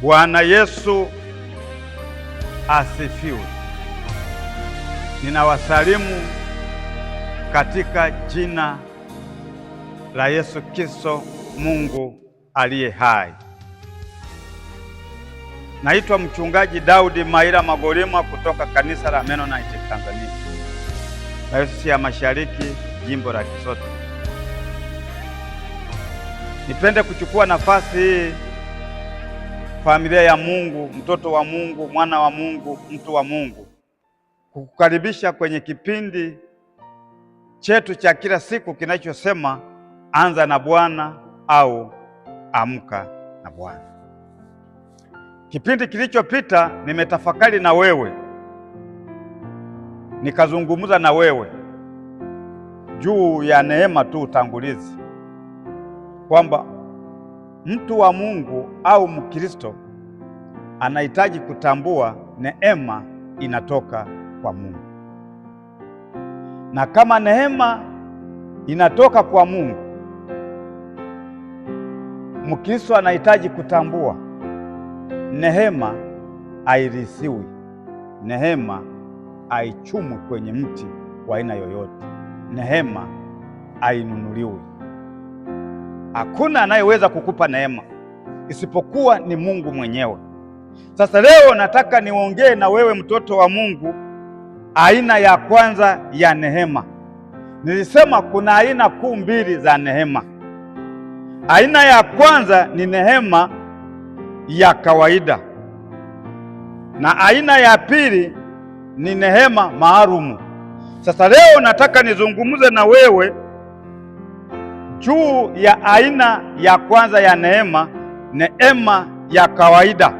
Bwana Yesu asifiwe. Ninawasalimu katika jina la Yesu Kristo, Mungu aliye hai. Naitwa Mchungaji Daudi Maira Magolima kutoka kanisa la Mennonite Tanzania, Dayosisi ya Mashariki, jimbo la Kisota. Nipende kuchukua nafasi hii, familia ya Mungu, mtoto wa Mungu, mwana wa Mungu, mtu wa Mungu, kukukaribisha kwenye kipindi chetu cha kila siku kinachosema anza na Bwana au amka na Bwana. Kipindi kilichopita nimetafakari na wewe, nikazungumza na wewe juu ya neema tu, utangulizi, kwamba mtu wa Mungu au Mkristo anahitaji kutambua neema inatoka kwa Mungu. Na kama neema inatoka kwa Mungu, Mkristo anahitaji kutambua neema hairisiwi, neema haichumwi kwenye mti wa aina yoyote, neema hainunuliwi. Hakuna anayeweza kukupa neema isipokuwa ni Mungu mwenyewe. Sasa leo nataka niongee na wewe, mtoto wa Mungu, aina ya kwanza ya neema. Nilisema kuna aina kuu mbili za neema. Aina ya kwanza ni neema ya kawaida, na aina ya pili ni neema maalumu. Sasa leo nataka nizungumze na wewe juu ya aina ya kwanza ya neema, neema ya kawaida.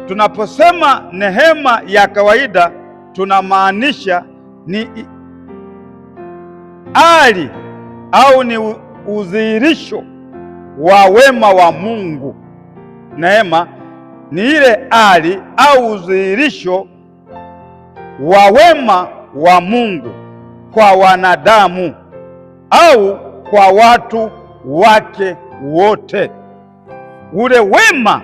Tunaposema neema ya kawaida, tunamaanisha ni hali au ni udhihirisho wa wema wa Mungu. Neema ni ile hali au udhihirisho wa wema wa Mungu kwa wanadamu au kwa watu wake wote. Ule wema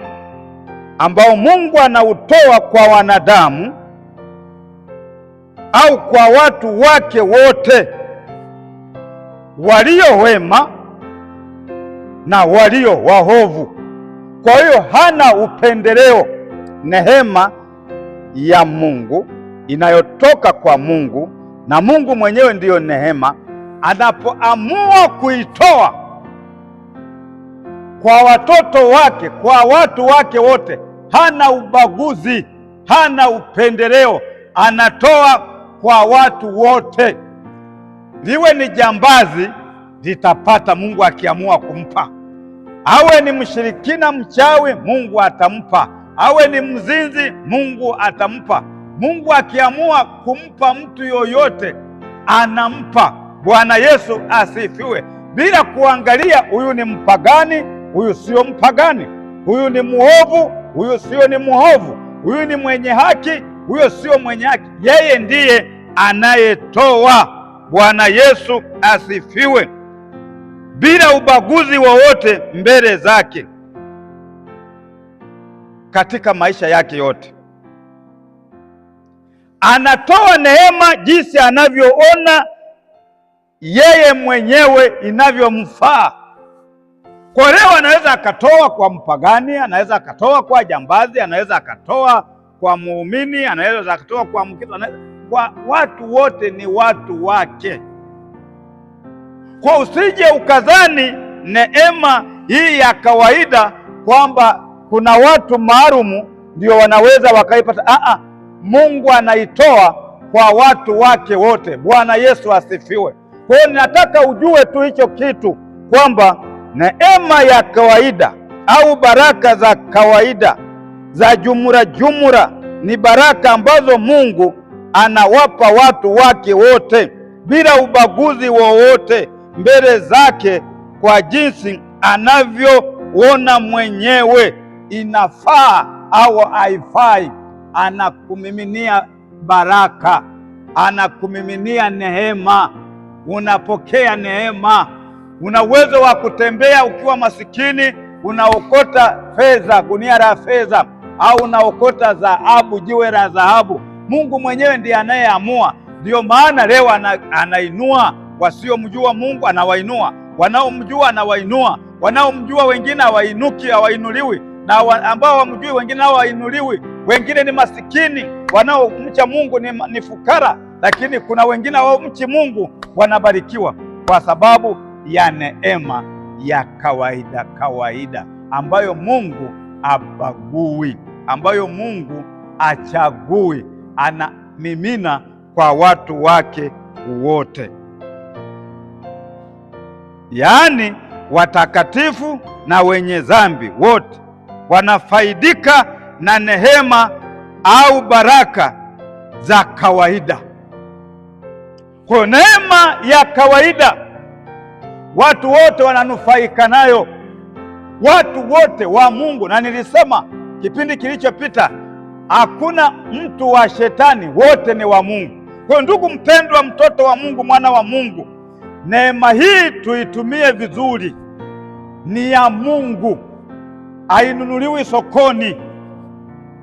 ambao Mungu anautoa kwa wanadamu au kwa watu wake wote, walio wema na walio waovu. Kwa hiyo hana upendeleo. Neema ya Mungu inayotoka kwa Mungu, na Mungu mwenyewe ndiyo neema, anapoamua kuitoa kwa watoto wake, kwa watu wake wote, hana ubaguzi, hana upendeleo, anatoa kwa watu wote. Liwe ni jambazi litapata, Mungu akiamua kumpa. Awe ni mshirikina mchawi, Mungu atampa. Awe ni mzinzi, Mungu atampa. Mungu akiamua kumpa mtu yoyote anampa. Bwana Yesu asifiwe. Bila kuangalia huyu ni mpagani, huyu sio mpagani, huyu ni muovu, huyu sio ni muovu, huyu ni mwenye haki, huyo sio mwenye haki. Yeye ndiye anayetoa. Bwana Yesu asifiwe. Bila ubaguzi wowote mbele zake katika maisha yake yote. Anatoa neema jinsi anavyoona yeye mwenyewe inavyomfaa. Kwa leo anaweza akatoa kwa mpagani, anaweza akatoa kwa jambazi, anaweza akatoa kwa muumini, anaweza akatoa kwa Mkristo, kwa watu wote ni watu wake. Kwa usije ukadhani neema hii ya kawaida kwamba kuna watu maalumu ndio wanaweza wakaipata. Mungu anaitoa kwa watu wake wote. Bwana Yesu asifiwe. Kwa hiyo ninataka ujue tu hicho kitu, kwamba neema ya kawaida au baraka za kawaida za jumla ni baraka ambazo Mungu anawapa watu wake wote bila ubaguzi wowote mbele zake, kwa jinsi anavyoona mwenyewe inafaa au haifai. Anakumiminia baraka, anakumiminia neema. Unapokea neema. Una uwezo wa kutembea ukiwa masikini, unaokota fedha, gunia la fedha, au unaokota dhahabu, jiwe la dhahabu. Mungu mwenyewe ndiye anayeamua. Ndio maana leo anainua wasiomjua Mungu, anawainua. Wanaomjua anawainua. Wanaomjua wengine hawainuki, hawainuliwi, na ambao wamjui wengine hawainuliwi. Wengine ni masikini, wanaomcha Mungu ni fukara, lakini kuna wengine wanaomcha Mungu wanabarikiwa kwa sababu ya neema ya kawaida ambayo Mungu abagui, ambayo Mungu achagui, anamimina kwa watu wake wote, yaani watakatifu na wenye dhambi wote wanafaidika na neema au baraka za kawaida. Kwa neema ya kawaida watu wote wananufaika nayo, watu wote wa Mungu. Na nilisema kipindi kilichopita, hakuna mtu wa shetani, wote ni wa Mungu. Kwa ndugu mpendwa, mtoto wa Mungu, mwana wa Mungu, neema hii tuitumie vizuri. Ni ya Mungu, hainunuliwi sokoni,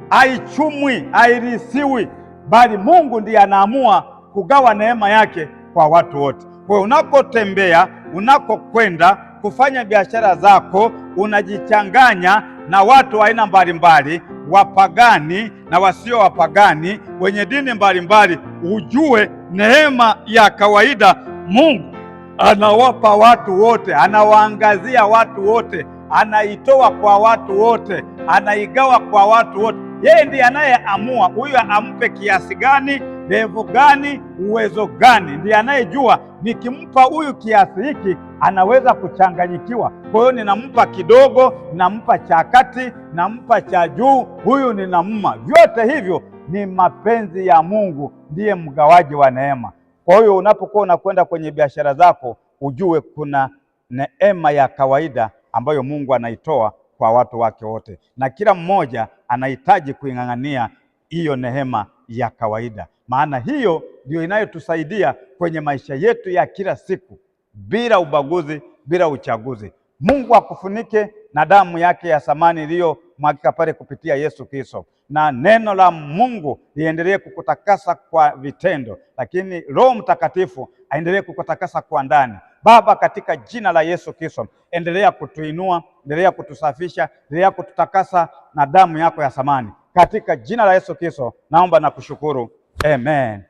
haichumwi, hairisiwi, bali Mungu ndiye anaamua kugawa neema yake kwa watu wote. Kwa hiyo unakotembea, unakokwenda kufanya biashara zako, unajichanganya na watu wa aina mbalimbali, wapagani na wasio wapagani, wenye dini mbalimbali, ujue neema ya kawaida Mungu anawapa watu wote, anawaangazia watu wote, anaitoa kwa watu wote, anaigawa kwa watu wote. Yeye ndiye anayeamua huyu ampe kiasi gani, levo gani, uwezo gani. Ndiye anayejua nikimpa huyu kiasi hiki anaweza kuchanganyikiwa, kwa hiyo ninampa kidogo, ninampa cha kati, nampa cha juu, huyu ninamma. Vyote hivyo ni mapenzi ya Mungu, ndiye mgawaji wa neema. Kwa hiyo unapokuwa unakwenda kwenye biashara zako, ujue kuna neema ya kawaida ambayo Mungu anaitoa kwa watu wake wote, na kila mmoja anahitaji kuing'ang'ania hiyo neema ya kawaida, maana hiyo ndio inayotusaidia kwenye maisha yetu ya kila siku, bila ubaguzi, bila uchaguzi. Mungu akufunike na damu yake ya thamani iliyomwagika pale kupitia Yesu Kristo, na neno la Mungu liendelee kukutakasa kwa vitendo, lakini Roho Mtakatifu aendelee kukutakasa kwa ndani. Baba, katika jina la Yesu Kristo, endelea kutuinua, endelea kutusafisha, endelea kututakasa na damu yako ya thamani. Katika jina la Yesu Kristo naomba na kushukuru. Amen.